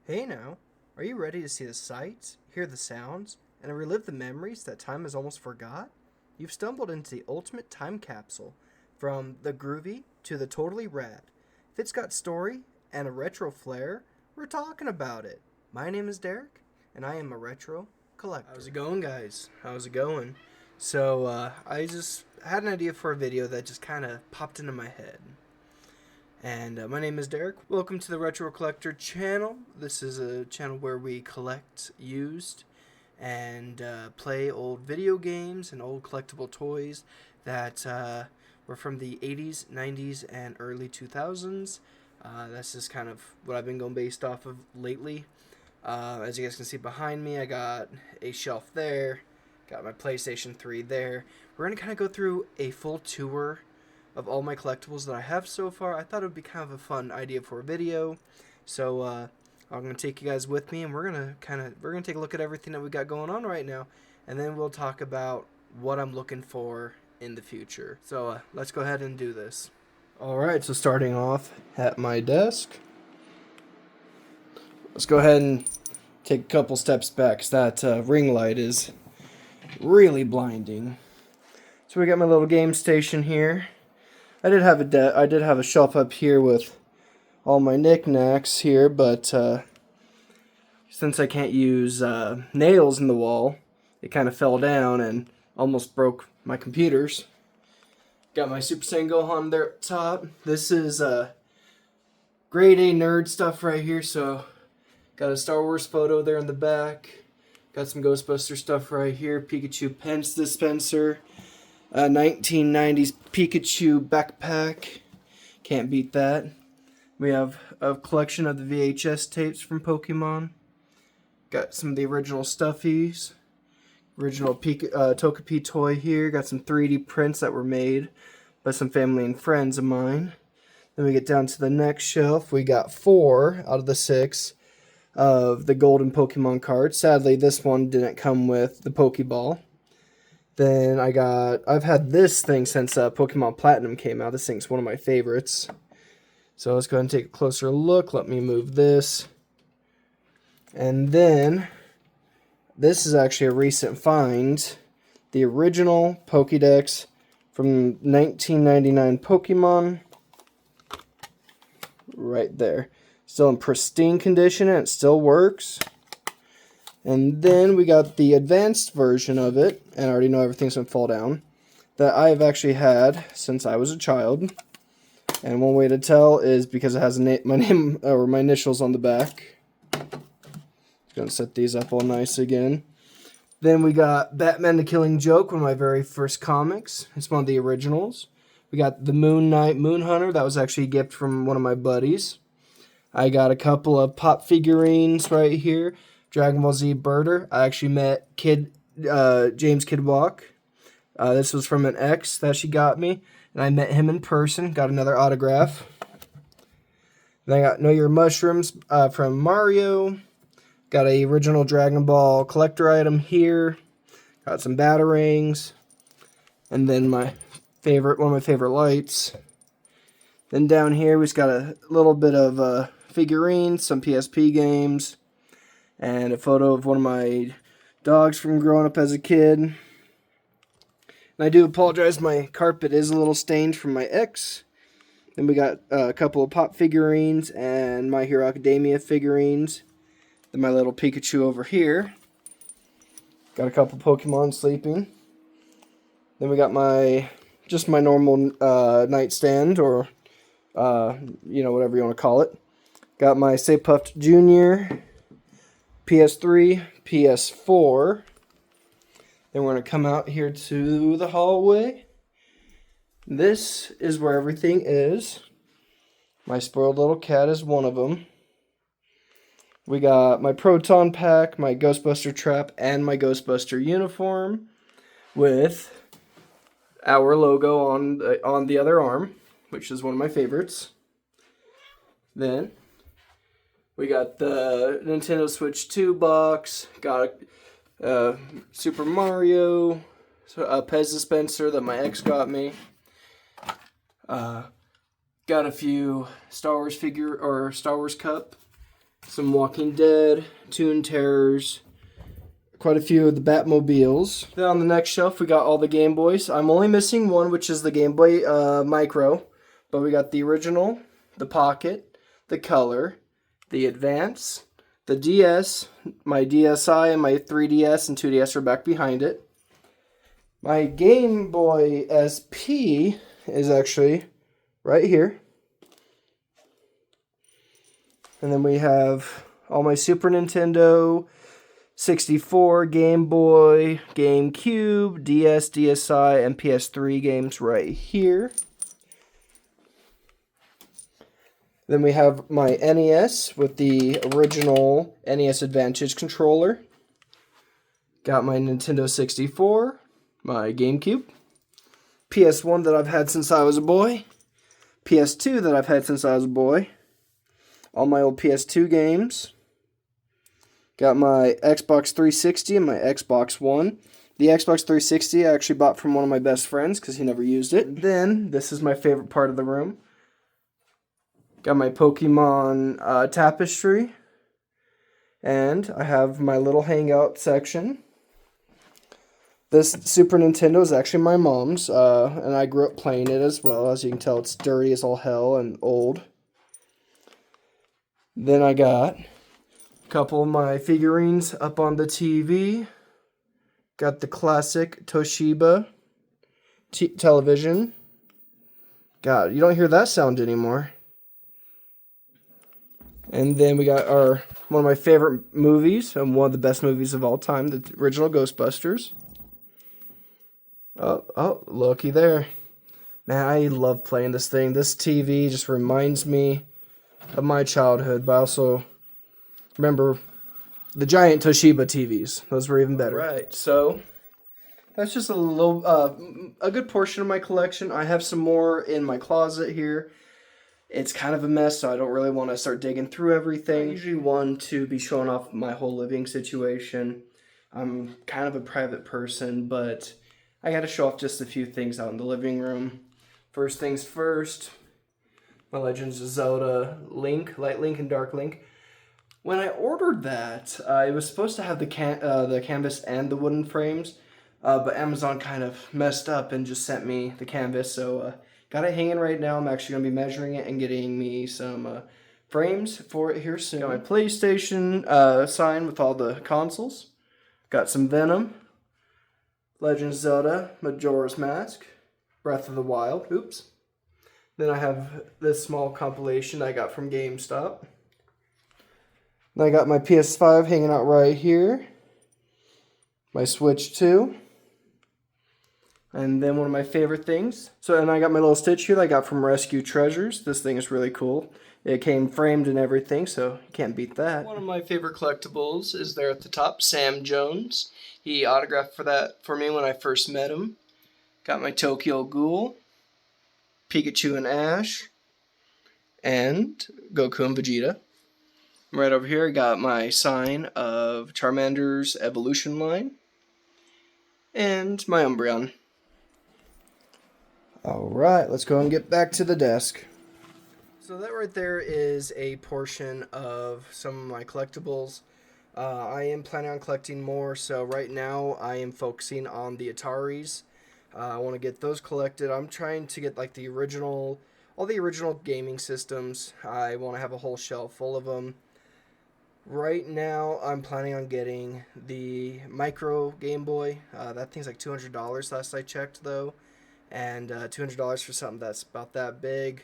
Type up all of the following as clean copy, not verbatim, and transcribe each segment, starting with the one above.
Hey now, are you ready to see the sights, hear the sounds, and relive the memories that time has almost forgot? You've stumbled into the ultimate time capsule, from the groovy to the totally rad. If it's got story and a retro flair, we're talking about it. My name is Derek, and I am a retro collector. How's it going, guys? How's it going? I just had an idea for a video that just kind of popped into my head. And my name is Derek. Welcome to the Retro Collector channel. This is a channel where we collect used and play old video games and old collectible toys that were from the 80s, 90s, and early 2000s. That's just kind of what I've been going based off of lately. As you guys can see behind me, I got a shelf there. Got my PlayStation 3 there. We're going to kind of go through a full tour of all my collectibles that I have so far. I thought it would be kind of a fun idea for a video. I'm gonna take you guys with me, and we're gonna take a look at everything that we got going on right now, and then we'll talk about what I'm looking for in the future. Let's go ahead and do this. All right. So starting off at my desk, let's go ahead and take a couple steps back, 'cause that ring light is really blinding. So we got my little game station here. I did have a shelf up here with all my knickknacks here, but since I can't use nails in the wall, it kind of fell down and almost broke my computers. Got my Super Saiyan Gohan there at the top. This is grade A nerd stuff right here, so got a Star Wars photo there in the back. Got some Ghostbuster stuff right here. Pikachu Pence dispenser. 1990s Pikachu backpack. Can't beat that. We have a collection of the VHS tapes from Pokemon. Got some of the original stuffies. Original Togepi toy here. Got some 3D prints that were made by some family and friends of mine. Then we get down to the next shelf. We got 4 out of the 6 of the golden Pokemon cards. Sadly, this one didn't come with the Pokeball. Then I've had this thing since Pokemon Platinum came out. This thing's one of my favorites. So let's go ahead and take a closer look. Let me move this. And then, this is actually a recent find. The original Pokédex from 1999 Pokemon. Right there. Still in pristine condition, and it still works. And then we got the advanced version of it, and I already know everything's going to fall down, that I have actually had since I was a child. And one way to tell is because it has my name or my initials on the back. Just going to set these up all nice again. Then we got Batman the Killing Joke, one of my very first comics. It's one of the originals. We got the Moon Knight Moon Hunter. That was actually a gift from one of my buddies. I got a couple of pop figurines right here. Dragon Ball Z Birder. I actually met James Kidwalk. This was from an ex that she got me, and I met him in person. Got another autograph. Then I got Know Your Mushrooms from Mario. Got a original Dragon Ball collector item here. Got some Batarangs, and then one of my favorite lights. Then down here we've got a little bit of figurines, some PSP games, and a photo of one of my dogs from growing up as a kid. And I do apologize, my carpet is a little stained from my ex. Then we got a couple of pop figurines and My Hero Academia figurines. Then my little Pikachu over here. Got a couple Pokemon sleeping. Then we got my normal nightstand, or whatever you want to call it. Got my Stay Puft Jr., PS3, PS4. Then we're going to come out here to the hallway. This is where everything is. My spoiled little cat is one of them. We got my Proton Pack, my Ghostbuster Trap, and my Ghostbuster uniform with our logo on the other arm, which is one of my favorites. Then we got the Nintendo Switch 2 box. Got a Super Mario, a Pez dispenser that my ex got me. Got a few Star Wars Star Wars cup some Walking Dead, Toon Terrors, quite a few of the Batmobiles. Then on the next shelf, we got all the Game Boys. I'm only missing one, which is the Game Boy Micro. But we got the original, the Pocket, the Color, the Advance, the DS, my DSi, and my 3DS and 2DS are back behind it. My Game Boy SP is actually right here. And then we have all my Super Nintendo, 64, Game Boy, GameCube, DS, DSi, and PS3 games right here. Then we have my NES with the original NES Advantage controller. Got my Nintendo 64, my GameCube, PS1 that I've had since I was a boy, PS2 that I've had since I was a boy, all my old PS2 games. Got my Xbox 360 and my Xbox One. The Xbox 360 I actually bought from one of my best friends because he never used it. Then, this is my favorite part of the room. Got my Pokemon tapestry. And I have my little hangout section. This Super Nintendo is actually my mom's, and I grew up playing it as well. As you can tell, it's dirty as all hell and old. Then I got a couple of my figurines up on the TV. Got the classic Toshiba television. God, you don't hear that sound anymore. And then we got one of my favorite movies, and one of the best movies of all time, the original Ghostbusters. Oh, looky there. Man, I love playing this thing. This TV just reminds me of my childhood, but I also remember the giant Toshiba TVs. Those were even better. Right, so that's just a good portion of my collection. I have some more in my closet here. It's kind of a mess, so I don't really want to start digging through everything. I usually want to be showing off my whole living situation. I'm kind of a private person, but I got to show off just a few things out in the living room. First things first, my Legends of Zelda Link, Light Link and Dark Link. When I ordered that, it was supposed to have the canvas and the wooden frames, but Amazon kind of messed up and just sent me the canvas, so got it hanging right now. I'm actually going to be measuring it and getting me some frames for it here soon. Got my PlayStation sign with all the consoles. Got some Venom, Legend of Zelda, Majora's Mask, Breath of the Wild. Oops. Then I have this small compilation I got from GameStop. Then I got my PS5 hanging out right here. My Switch 2. And then one of my favorite things. And I got my little Stitch here that I got from Rescue Treasures. This thing is really cool. It came framed and everything, so you can't beat that. One of my favorite collectibles is there at the top, Sam Jones. He autographed for me when I first met him. Got my Tokyo Ghoul, Pikachu and Ash, and Goku and Vegeta. Right over here, I got my sign of Charmander's Evolution line, and my Umbreon. Alright, let's go and get back to the desk. So that right there is a portion of some of my collectibles. I am planning on collecting more, so right now I am focusing on the Ataris. I want to get those collected. I'm trying to get like all the original gaming systems. I want to have a whole shelf full of them. Right now, I'm planning on getting the Micro Game Boy. That thing's like $200 last I checked, though. And $200 for something that's about that big.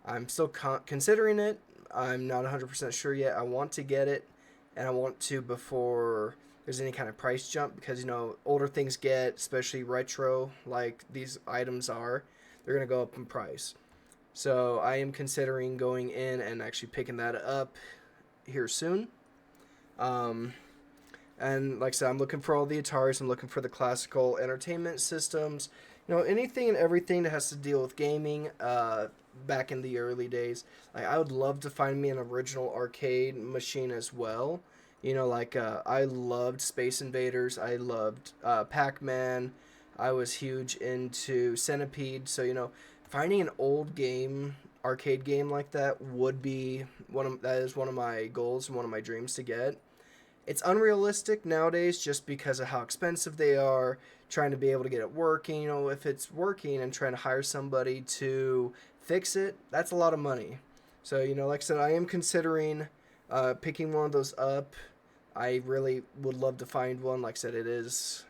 I'm still considering it. I'm not 100% sure yet. I want to get it, and I want to before there's any kind of price jump, because, you know, older things get, especially retro, like these items are, they're going to go up in price. So I am considering going in and actually picking that up here soon. And like I said, I'm looking for all the Ataris. I'm looking for the classical entertainment systems. You know, anything and everything that has to deal with gaming back in the early days. Like, I would love to find me an original arcade machine as well. You know, like, I loved Space Invaders. I loved Pac-Man. I was huge into Centipede. So, you know, finding an old game, arcade game like that would be That is one of my goals and one of my dreams to get. It's unrealistic nowadays just because of how expensive they are, trying to be able to get it working. You know, if it's working and trying to hire somebody to fix it, that's a lot of money. So, you know, like I said, I am considering picking one of those up. I really would love to find one. Like I said, it is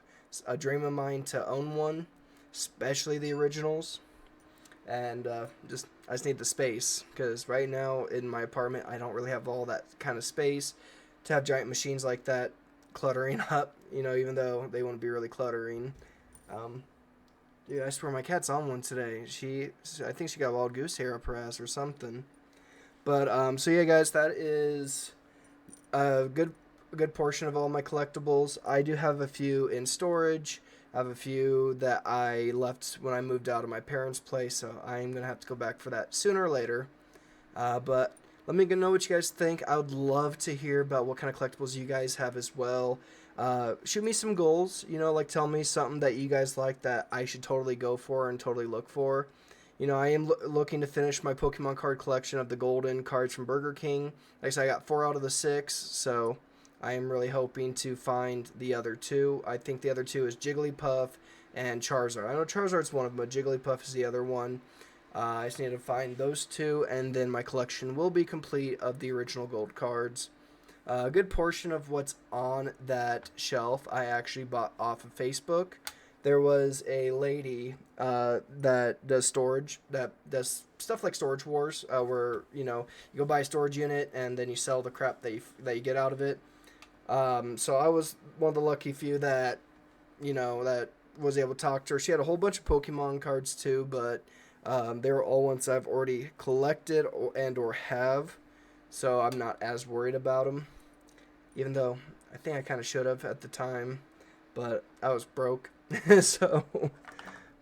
a dream of mine to own one, especially the originals. And I just need the space because right now in my apartment I don't really have all that kind of space to have giant machines like that cluttering up. You know, even though they wouldn't be really cluttering. Um, Dude, I swear my cat's on one today. I think she got wild goose hair up her ass or something. But so yeah, guys, that is a good portion of all my collectibles. I do have a few in storage. I have a few that I left when I moved out of my parents' place, so I'm gonna have to go back for that sooner or later. But let me know what you guys think. I would love to hear about what kind of collectibles you guys have as well. Shoot me some goals. You know, like tell me something that you guys like that I should totally go for and totally look for. You know, I am looking to finish my Pokemon card collection of the golden cards from Burger King. Like I said, I got 4 out of the 6, so I am really hoping to find the other 2. I think the other 2 is Jigglypuff and Charizard. I know Charizard's one of them, but Jigglypuff is the other one. I just need to find those 2, and then my collection will be complete of the original gold cards. A good portion of what's on that shelf I actually bought off of Facebook. There was a lady that does storage, that does stuff like Storage Wars, where you know you go buy a storage unit and then you sell the crap that you get out of it. So I was one of the lucky few that that was able to talk to her. She had a whole bunch of Pokemon cards too, but they were all ones I've already collected or have, so I'm not as worried about them. Even though I think I kind of should have at the time, but I was broke. so,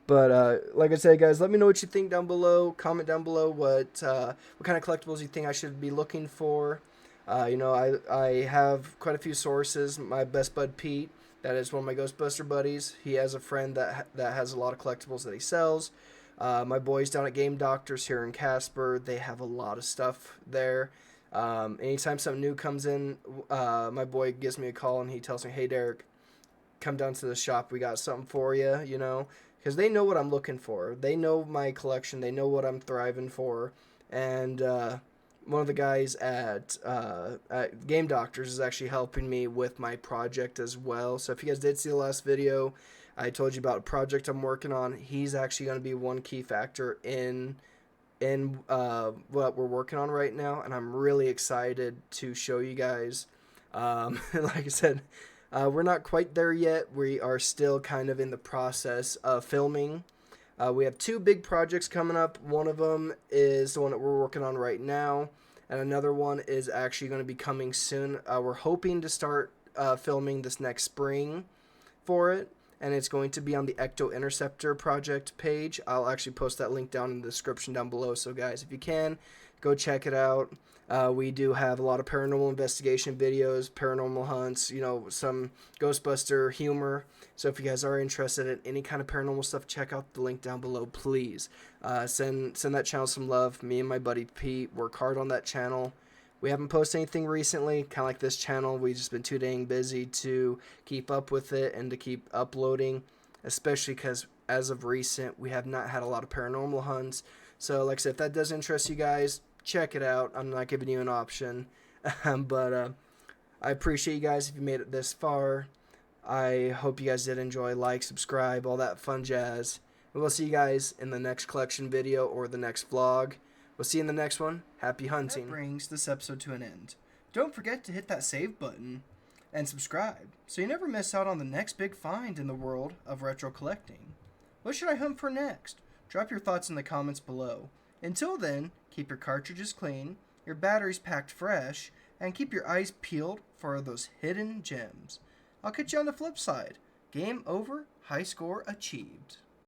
but like I said, guys, let me know what you think down below. Comment down below what kind of collectibles you think I should be looking for. I have quite a few sources. My best bud Pete, that is one of my Ghostbuster buddies. He has a friend that has a lot of collectibles that he sells. My boys down at Game Doctors here in Casper, they have a lot of stuff there. Anytime something new comes in, my boy gives me a call and he tells me, "Hey Derek, come down to the shop. We got something for you." You know, because they know what I'm looking for. They know my collection. They know what I'm thriving for. And one of the guys at Game Doctors is actually helping me with my project as well. So if you guys did see the last video, I told you about a project I'm working on. He's actually going to be one key factor in what we're working on right now, and I'm really excited to show you guys. Like I said, we're not quite there yet. We are still kind of in the process of filming. We have 2 big projects coming up. One of them is the one that we're working on right now, and another one is actually going to be coming soon. We're hoping to start filming this next spring for it, and it's going to be on the Ecto Interceptor project page. I'll actually post that link down in the description down below, so guys, if you can, go check it out. We do have a lot of paranormal investigation videos, paranormal hunts, you know, some Ghostbuster humor. So if you guys are interested in any kind of paranormal stuff, check out the link down below, please. Send that channel some love. Me and my buddy Pete work hard on that channel. We haven't posted anything recently, kind of like this channel. We've just been too dang busy to keep up with it and to keep uploading, especially because as of recent, we have not had a lot of paranormal hunts. So like I said, if that does interest you guys, check it out. I'm not giving you an option, but I appreciate you guys if you made it this far. I hope you guys did enjoy. Like, subscribe, all that fun jazz. And we'll see you guys in the next collection video or the next vlog. We'll see you in the next one. Happy hunting. That brings this episode to an end. Don't forget to hit that save button and subscribe so you never miss out on the next big find in the world of retro collecting. What should I hunt for next? Drop your thoughts in the comments below. Until then, keep your cartridges clean, your batteries packed fresh, and keep your eyes peeled for those hidden gems. I'll catch you on the flip side. Game over, high score achieved.